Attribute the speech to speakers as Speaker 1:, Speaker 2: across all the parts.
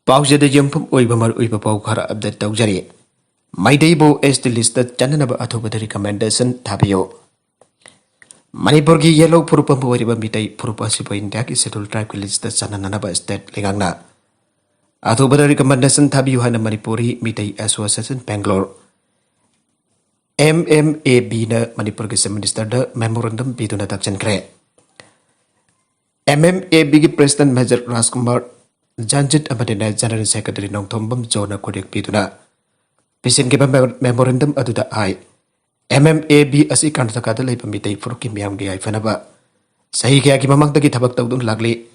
Speaker 1: पाउजेद यमफम ओइबमर ओइब पाउ खरा अपडेट तौजरी माइदैबो एसटी लिस्ट चन्ननब अथोबद रिकमेंडेशन थाबियो मणिपुर की येलो फुरुपम ओइरिब मितै फुरुप असिबो इंडिया की शेड्यूल ट्राइब की लिस्ट चन्ननब स्टेट लेगांगना अथोबद रिकमेंडेशन थाबियो हाना मणिपुरी मितै एसोसिएशन बेंगलोर MMAB न मणिपुर के चीफ मिनिस्टर द मेमोरेंडम बिदुना तक्चनख्रे MMAB की president major Rajkumar Janjit Abadina General Secretary Nongthombam Jona Kodik Piduna Pisin given memorandum aduda I MMAB as a Kantakada Lapamite for Kimiam Gi Fanaba Sahiaki Mamang the Gitabak Tadun Lagli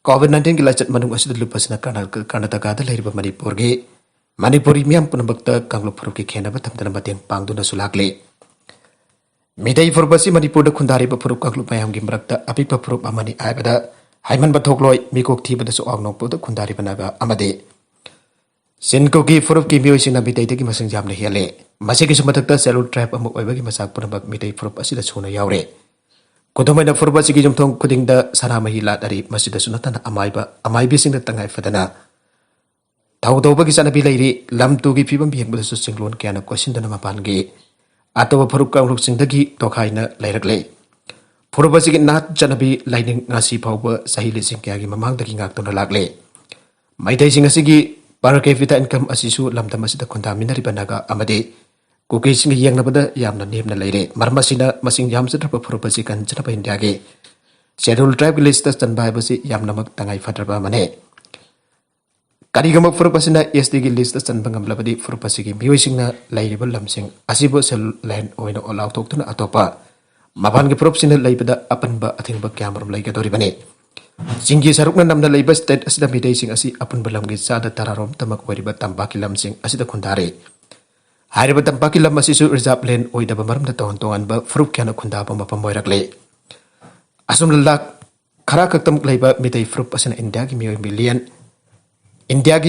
Speaker 1: COVID-19 Gilachat Manu was the Lupus in a Kanataka, the lady of Manipurgi Manipuri Miam Punabakta Kanglopuki Kenabatam Batim Pangduna Sulagli Midday for Basi Manipur Kundari Purukaklumayam Gimbrakta Apipa Prup Amani Abada Haiman Batokloi, Mikok Tiba the Sogno Puta Kundari Banaga, Amade. Sinkoki for of Kimio in a bit taking Masan Jamne Hele. Masiki Matata Salut Trap and Mobagi Masak Punabak Mite for Pasida Suna Yaure. Kodomana for Basikijum Tong Kuding the Saramahi Latari, Masida Sunatan Amaiba, Amaibising the Tangai Fadana. Taudobakisana Bilady, Lam to give people being with the Singlon can a question than a mapangi. Atawa Puruka looks in the Gi, Tokhaina, Later. Purubasig not Janabi lighting Nasi Power Sahili Sinkiagi Mamang the King Acton Lagle. My dazing a sigi, Barakevita income Asisu Lamdamas the contaminary Banaga Amade, cookies in the young Nabada Yamna named the lady, Marmasina Masing Yams at Purubasik and Janapa Indiage. Schedule tribe list and Bibasi Yamnamak Tangai Fatraba Mane. Karigama Purubasina Yestigi list and Bangamlabadi Purubasiki, Musing Lady Lamsing, Asibo Sel Land Oino or Lautokton Atopa. Mapan ke prop sina laibada apan ba ating ba kyamarum lai kadori bane. Singgi sarukna namda laiba state asida midai sing asi apan balam ge sada tararom tamak wariba tambaki lam sing asida kundare. Hari ba tambaki lam asisu reserve land oida ba maram da tohon tohan ba frup kyana kunda ba mapamoirak le. Asum lalak khara kaktam laiba midai frup asina India ki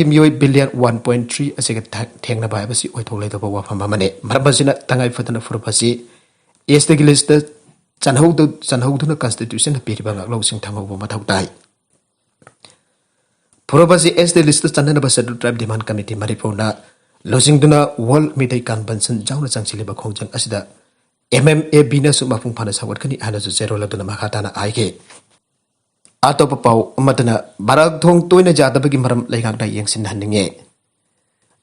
Speaker 1: miyoi billion 1.3 asiga thengna ba basi oi tholai da ba wafam mane. Maram basina tangai fatana frup asi este list Sanhuduna Constitution Piribang Losing Tango Matautai. Probasi as the list Sanaba Settled Tribe Demand Committee Maripona, losing Duna Wall Midday Convention, Jonas and Siliba Kojang Asida, MMA Bina Sumapung Panas Hawakani and Zero Laduna Mahatana Ike. Atopau Matana, Barak Tong Toina Jadabagi Maram Laganda Yanks in Handinge.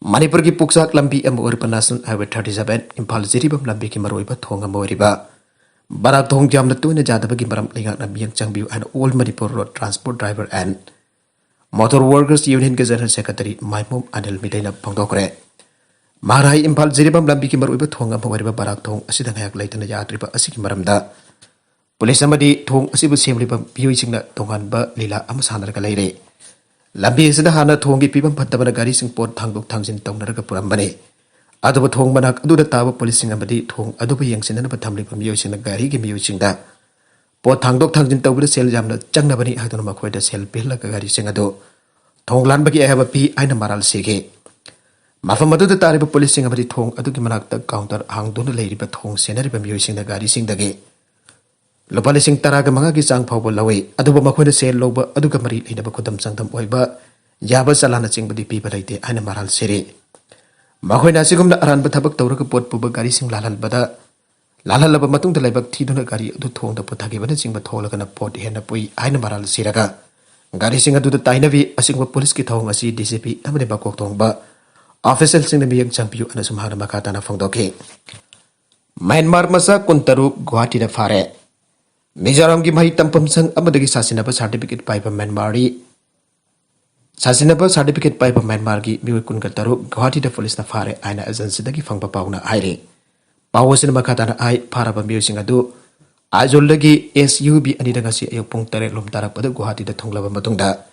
Speaker 1: Manipurgi Puksak Lambi and Urpanasan Highway 37, Impal Ziribam Lambiki Maroiba Tonga Moriba. Barak Tong Jam the Tuna Jadabagi Maram Lagana Biang Changbu and Old Manipur Road Transport Driver and Motor Workers Union Gazette Secretary Maimum Anil Midena Pongokre. Marai Impal Ziribam Lambiki Maroiba Tonga Moriba Barak Tong Asidan Late in the Yatriba Asiki Maramda. Police somebody Tong Asibu Simribam Buising Tongan Ba Lila Amasana Galere. Lambi is the Hana Tongi Pibam Patabana Garising Port Tangok Tangsin Tonga Purambane. Adobo Tong Manak do the Tower Policing Abadi Tong Adobe Yanks and Patamli from using the Gari Gimusing that. Port Tangok Tangsin Tower Sel Jam the Janabani Hatonoma the Sel Pilla Gari Singado. Tong Lanbaki I have a P. I Maral Sege. Mafamadu the Tariba Policing Abadi Tong Adukimanak the counter hung do the lady but Tong Senari from using the Gari Sing the Gay. Lopalising Taragamagi Sang Power Lawe, Adobo Makweda Sel Loba Adukamari in the Bakudam Santam Oiba, Java Salana Sing with the people like the Animaral City. Mahoy nasigum na aran batabak tawra ka pot puba gari sing lalal bada lalal laba matung da laibak tido na gari adu thong da potagi bana sing bathola ka na pot hen na pui ay na maral siraga gari sing adu da tay na vi asing wa police ki thong asi DCP amane bakok thong ba official sing na biyag champion ana sumhana makata na fongdoke Myanmar masa kuntaru Guwahati na fare Mizoram ki mahi tampam sang amadagi sasinaba certificate pai pa Myanmari Sasinaba certificate by Myanmar gi Miwikun Kataru, Guwahati the police na fare aina agency dagi fangpa pauna aire. Pawasin makatana ai paraba musing adu. Azul lagi SUB anidangasi ayo pung tare lom tarak pada Guwahati the Tonglaba matungda.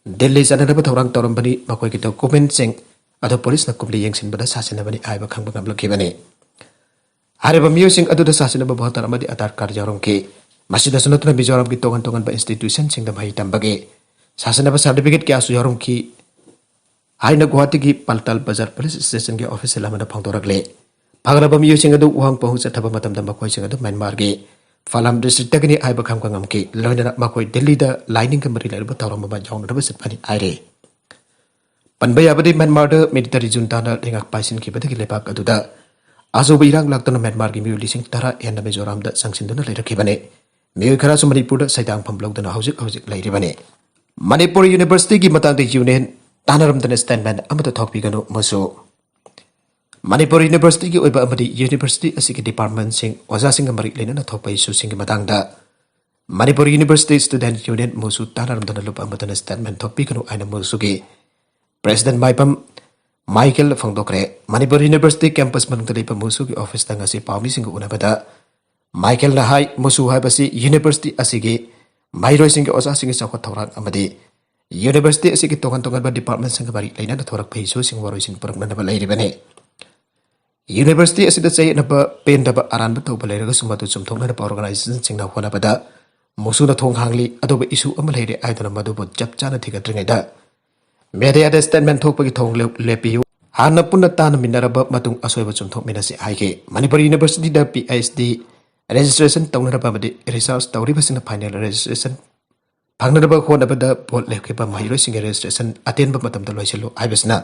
Speaker 1: Delhi sanadaba taurang taurambani makoy kita comment sing ado police na kubli yang sin bada sasinaba ni ai bakang bakang blokibane. Hareba musing adu the sasinaba bahatar amadi atar karjarong ki. Masih da sunatuna Mizoram ki tongan-tongan ba institution sing da mahi tambage. Sasanaba certificate kya suyarum ki Haina Guwahati ki Paltal Bazar Police Station ki office lamana phangdorakle Phagraba miyo sing adu uhang pahung sa thaba matam da makoi sing adu Myanmar gi Falam district tagni ai bakham kangam ki loina makoi Delhi da lining ka mari la ba tawram ba jong da ba sipani aire Panba yabadi Myanmar da military junta na lengak paisin ki badagi lepak aduda azo irang laktana Myanmar ki miu lising tara ena Mizoram da sangsinduna leirakibane miu khara su Manipur da saidang phamlogdana hojik leiribane Manipur University ki matang da union tanaram da statement amata thokpi ganu maso Manipur University ki oiba amadi university asiki department sing oza sing amari lena thokpai su sing matang da Manipur University Student Union musu tanaram da lupa amata statement thokpi ganu aina musu ki President Maipam Michael Fangdokre Manipur University campus manungtali musu ki office tanga si pawmi sing unabada Michael na hai musu hai basi university asigi mairoi sing osa sing sakwa thawrak amadi university asigi tokan ba department sing bari leina da thorak phaisu sing waroi sing parak na ba leiribane University asida chai na ba pen da ba aran ba thawba leiraga sumatu chumthok na ba organization sing na khona bada musu na thong hangli adoba issue am leire aidana madu bo chap chana thigatringai da Media da statement thok pagi thong lepiu hana punna tan minaraba matung asoiba chumthok minasi aige Manipur University da PhD registration tawnaraba badi research tawriba sing final registration phangnaraba khona bada bol lekhiba mahiroi sing registration aten ba matam da loiselu aibasna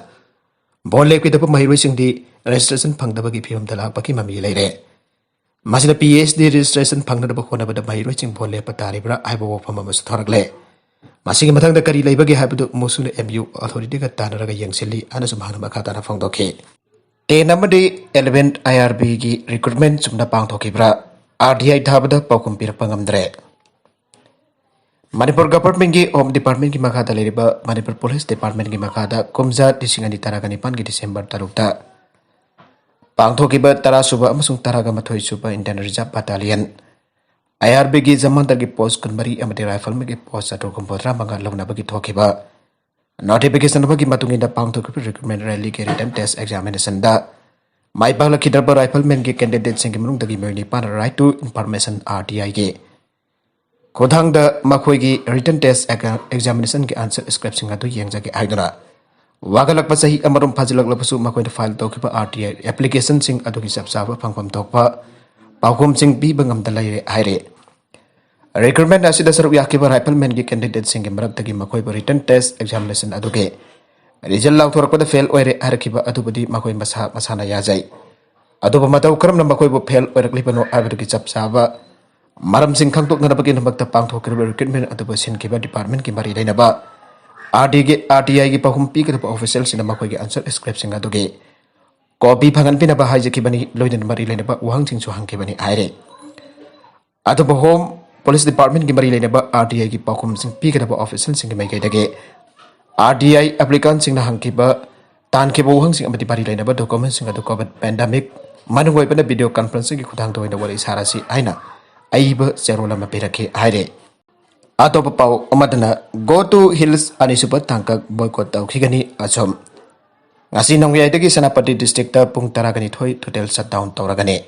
Speaker 1: bol lekhi da mahiroi sing di registration phangdaba gi phim da lakpa ki mami leire masina PhD registration phangnaraba khona bada mahiroi sing bol lepa taribra aibo wofama mas thorakle Masing matang da kari laibagi habdu musuna MU authority ka tanaraga yangsili ana sumhana makata na phangdokhi 10 amadi 11 IRB gi recruitment sumna pangthokibra RDI thabada paukum pirpa ngamdre Manipur government gi home department gi makata leriba Manipur police department gi makata kumja disingani taragani pan gi December tarukta pangthokiba tara suba amasung taraga mathoi suba Indian Reserve Battalion IRB gi zaman tagi post kunbari amati rifle me gi post ato kompotra manga lawna bagi thokiba notification bagi matungi da pangthokiba recruitment rally ke written test examination da mai bala kidarba rifle men gi candidate sing munung tagi merni pan right to information RTI ge kodhang da makhoi gi written test examination gi answer script sing atu yengjagi aidura wagalak pa sahi amarum phajilak lapasu makhoi da file thokiba RTI application sing atu gi sabsaba phangpam thokpa paukum sing bi bangam dalai aire Recruitment asida saruk yakiba rifleman gi candidate sing marak tagi makoi written test examination aduge result law thorak pada fail oire arkiba adubadi makoi masana yajai aduba matau karam na makoi bo fail oirak lipano abadu gi chap saba maram sing khangtok na bagi nambak ta pang thokir recruitment aduba sin kiba department ki mari daina ba RTI gi pahum pi ka official sin makoi gi answer script sing aduge copy phangan pina ba haje ki bani loinen mari leina ba wang sing chu hang ki bani aire aduba home Police Department ki mari leina ba RDI ki pakum sing pi ka ba official sing mai kai dage RDI applicant sing na hangki ba tan ke bo hang sing amati bari leina ba document sing adu COVID pandemic manungoi ba video conferencing ki khudang toina wari sarasi aina aiba zerola ma perake aire atop pau omadana go to hills ani super tangka boycott tau khigani ATSUM ngasi nongyai dagi Senapati district ta pung taragani thoi total shutdown tauragani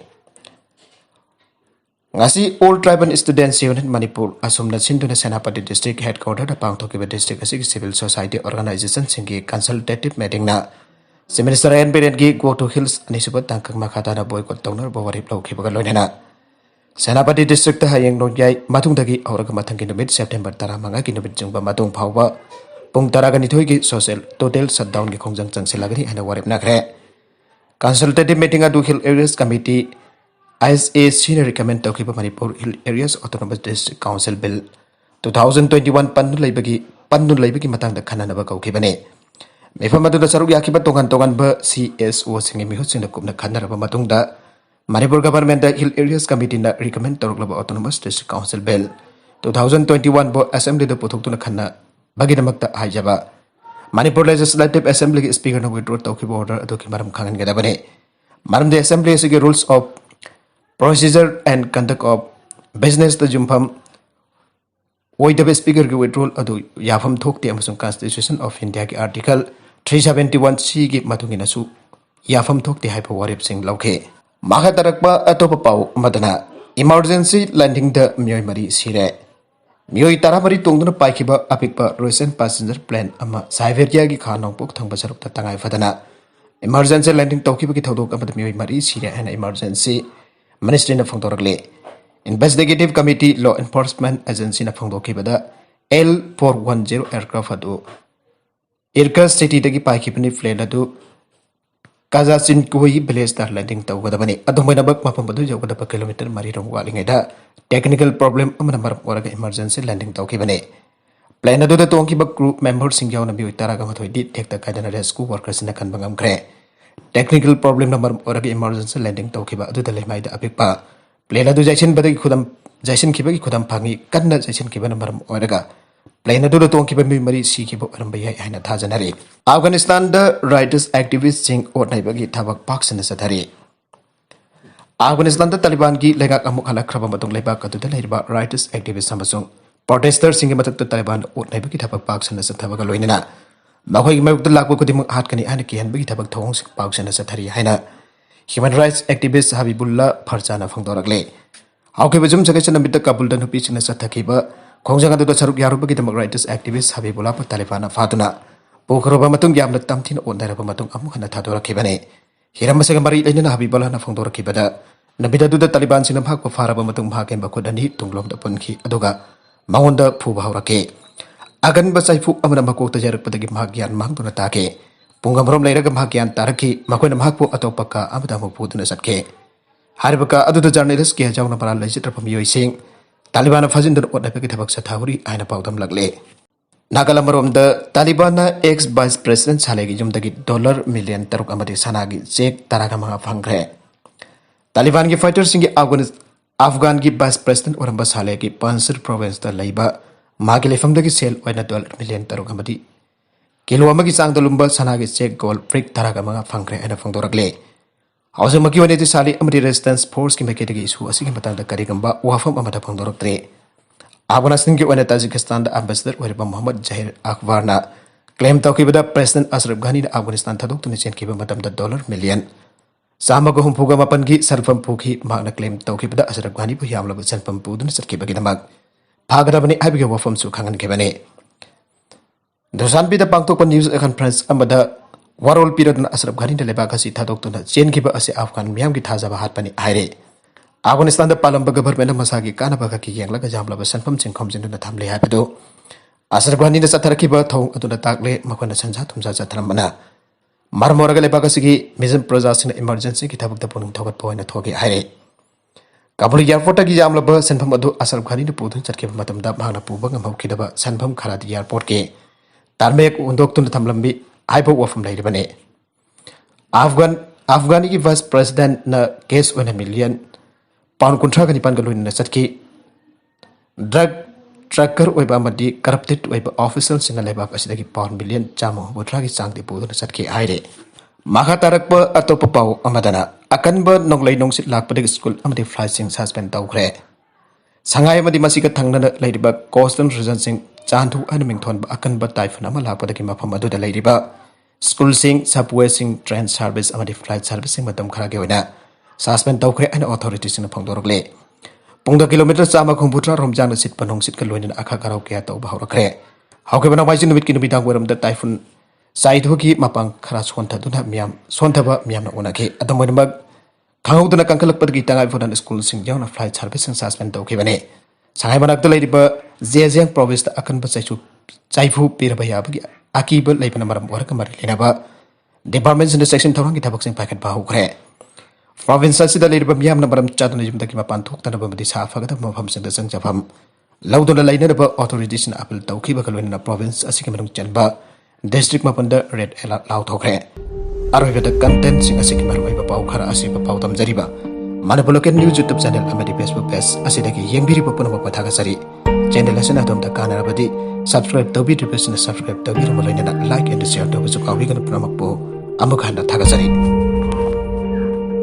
Speaker 1: Ngasi All Tribal Students Union Manipur ATSUM na sinduna Senapati District Headquarter da pangthokiba district asig civil society organization singi consultative meeting na si Minister Ryan Beren gi go to hills ani subat tangkang makata na boycott tawnar bawari plawkhiba loinena Senapati District ta hayeng nongyai matung dagi auraga mathang ki numit September 15 ki numit jungba matung phawba pung taragani thoi gi social total shutdown gi khongjang changsilagani ana warep nakre consultative meeting adu hill areas committee ISAC recommend Tokiba Manipur Hill Areas Autonomous District Council Bill 2021 Pannu Laibaki Matang the Kananaba Kokibane. Mefamadu the Saru Yakiba Tongan Ba CSO singing Mihus in the Kumna Kanaraba Matunda Manipur Government the Hill Areas Committee recommend Toklaba Autonomous District Council Bill 2021 Bo Assembly the Potokuna Kana Baginamakta Hajaba Manipur Legislative Assembly Speaker of withdraw Tokiba order Tokimaram Kangan Gadabane. Madam the Assembly is rules of Procedure and conduct of business the Jumpam Oida Speaker withdrawal adu Yafam Thokti Amazon Constitution of India Article 371C gi Matunginasu Yafam Thokti Hyper Warip Sing Loke Mahatarakba Atopapau Madana Emergency Landing the Myoy Mari Sire Myoy Taramari Tunguna Paikiba Apikpa recent passenger plane Ama Saiveria gi Khanong Puk Thangbasarup Tangai Fadana Emergency Landing Tokiba Todok Ama Myoy Mari Sire and Emergency Ministry na Fangdorakle Investigative Committee Law Enforcement Agency na Fangdokibada L410 aircraft adu इरका city दगी पाइखिबनी plane अदु काजाचिन कुई village दा landing तौगदबनी अदुमैनबक मफम बदु जौगदब किलोमीटर 3 रोम वालिङैदा टेक्निकल प्रॉब्लम अमना मरम ओरगा इमरजेंसी लैंडिंग तौखिबनी प्लेन अदुदा तोंखिब क्रू मेंबर सिंग यावना बिउ तरागा मथोइदि टेक्ता कायदना रेस्क्यू वर्कर्स ना खनबा ngamkhre टेक्निकल प्रॉब्लम नंबर ओरगा इमरजेंसी लैंडिंग तौखिबा अदुदा लेमाइदा अपिकपा प्लेन अदु जैसन बदगी खुदम जैसन खिबगी खुदम फांगी कन्ना जैसन खिबना मरम ओरगा प्लेन अदुदा तोंखिबा मी मरी सिखिबो अरंबा याय हाइना थाजनरी अफगानिस्तान द राइटर्स एक्टिविस्ट सिंग ओरनाइबगी थाबक पाक्सना सथरी अफगानिस्तान द तालिबान की लेगाक अमुक हलखरबा मतुंग लेबाक अदुदा लेरिबा राइटर्स एक्टिविस्ट अमसुंग प्रोटेस्टर सिंग मथक तालिबान ओरनाइबगी थाबक पाक्सना सथबगा लोइनना मखोई मयुक्त लाकबो कुदिमक हातकनी हाना किहनबगी थाबक थोंग पाक्सना सथरी हाइना human rights activist Habibullah Farzana फंगदोरकले हाउकेबे जुम जगैसन नमित काबुल द नुपी सिंगना सथखिबा खोंजंग अदुदा सरुक यारुबगी दमक राइटर्स एक्टिविस्ट हबीबुल्ला प तालिबान फादुना पोखरबा मतुंग यामना तमथिन ओनदारबा मतुंग अमुक हना थादोरखिबने हिरमसग मरी लेना हबीबुल्ला ना फंगदोरखिबदा नबिदा दुदा तालिबान सिंगना भागप फारबा मतुंग भागेम बखुदनी तुंगलोम द पुनखि अदुगा माउंदा फुबा हौरके अगन बसाइफु अमना मकोक्ता जरकपदगी भाग्यान मांगदुना ताके पुंगमरोम लेरगा भाग्यान तारकी मखोइना भागपु अतोपका अमदा मुपुदुना सटके हारिबका अदुदा जर्नलिस्ट के जावना परा लेजित्रपम योइसिंग तालिबान फजिंदर ओटनाबगी थबक सथावरी आइना पाउदम लगले नागालमरोम द तालिबान एक्स वाइस प्रेसिडेंट सालेगी जुमदगी डॉलर मिलियन तरुक अमदि सनागी चेक तरागा मंगा फंगरे तालिबान की फाइटर सिंग अफगान की vice president Oramba सालेगी पंसर province the लैबा मागी लेफमदगी सेल ओइना डॉलर मिलियन तरुक अमदि किलो अमगी चांगद लुम्बा सनागी चेक गोल्ड फ्रिक तरागा मंगा फंगरे आइना फंगदोरकले हाउसमकी वनेदि साली अमदि रेजिस्टेंस फोर्स की मेकेदगी इशू असिगी मतंगदा करिगंबा वाफम अमदा फंगदोरक्त्रे अफगानिस्तान की ताजिकिस्तान एम्बेसडर मोहम्मद जहीर अखबार क्लेम तौखिबदा प्रेसिडेंट अशरफ घनी अफगानिस्तान थदोक्तुना चेनखिबा मतमदा डॉलर मिलियन चामग हुंफुगा मपन की सरफम पुखी मागना क्लेम तौखिबदा अशरफ घनी बु यामलब सरफम पुदुना चटखिबगिदमक फागदबनी हाबिगा वफमसु खंगनखिबने दोसानबीदा पांगतोकपा न्यूज कॉन्फ्रेंस अमदा वारोल पीरदना अशरफ घनी लेबाक असि थदोक्तुना चेनखिबा असि अफगान मियामगी थाजबा हातपनी हाइरे अफगानिस्तान पालंब गवर्नमेंट मसागी कानबगा की येंगलगा जामलब सनफम चिंखोमजिनना थमले हाबिदो अशरफ घनी चथरखिबा थौं अदुना ताकले मखोना संजा थुमजा चथरमना मरमोरगा लेबाकसिगी मिजम प्रजासिन इमरजेंसी की थबक पुनुंग थोगत पोइना थोगे हाइरे काबुल एयरपोर्ट की जामलब सनफम अदु अशरफ घनी पुदुन चटखिबा मतमदा भागना पुबा ngमौखिदबा सनफम खरादी एयरपोर्ट के तारमेक उंदोक्तुना थमलंबी हाइबो वफम लैरिबने अफगानी की वाइस प्रेसिडेंट ना केस ओना मिलियन पाउंड 39 लोइना चटकी ड्रग ट्रकर ओइबा मदी करप्टेड ओइबा ऑफिसर सिंग लेबाक असिदगी पाउंड मिलियन 130 की चांगदि पुदुना चटकी हाइरे माखा तारक अतोप पाउ अमदना अकनब नोंगलै नोंसित लाकपदगी स्कूल अमदि फ्लाइट सिंग सस्पेंड तौखरे संगाय अमदि मसिका थंगना लैरिबा कोस्टल रीजन सिंग चांथु अनमिंगथोन अकनब टाइफन अमा लाकपदगी मफम अदुदा लैरिबा स्कूल सिंग सबवे सिंग ट्रेन सर्विस अमदि फ्लाइट सर्विस सिंग मतम खरागे ओइना सस्पेंड तौखरे अन अथॉरिटी सिंग फंगदोरकले पुंग किलोमीटर 150 रोमजान सिट पनोंग सिट लोइन अखा कराव के तौ bahorakre हाउके बना वाइजिन नुमित की नुबिदांग वरम द टाइफून साइदुगी मपांग खरा सोंथदुना मियाम सोंथबा मियामना ओनाके अदमोनमग खांगौदुना कंकलकपदगी तंगाइ फुदन स्कूल सिंग यावना फ्लाइट सर्विस सिंग सस्पेंड तौखिबने सांगाइ मनाक्ता लैरिबा जेजेंग प्रोविंस द अकनब चाइफु पिरबा याबगी अकीब लैबना मरम वरक मरि लेनाबा डिपार्टमेंट सिंग सेक्शन थौरंगी थबक सिंग पाइखत बाहुखरे प्रोविंस असिदा लैरिबा मियामना मरम चादुना जुमदगी मपान थोक्तनबा मदि साफगदा मफम सिंग संग जफम लौदुना लैनरबा अथॉरिटीज सिंग अपील तौखिबा लोइना प्रोविंस असिगे मनुंग चनबा डिस्ट्रिक्ट मपन रेड अलर्ट लाउथोखरे अरोइबदा कंटेंट सिंग असिगे मरुइबा पाउ खरा असिबा पाउ तमजरिबा मनपुर लोकल न्यूज यूट्यूब चैनल अमदि फेसबुक पेज असिदगी येंबिरिबा पुनमक पथागसरी चैनल असिना अदोमदा कानरबदि सब्सक्राइब तौबिद्रिबसिना सब्सक्राइब तौबिरम लोइना लाइक एंड शेयर तौबसु काउबिगन पुनमकपो अमुक हन्ना थागसरी।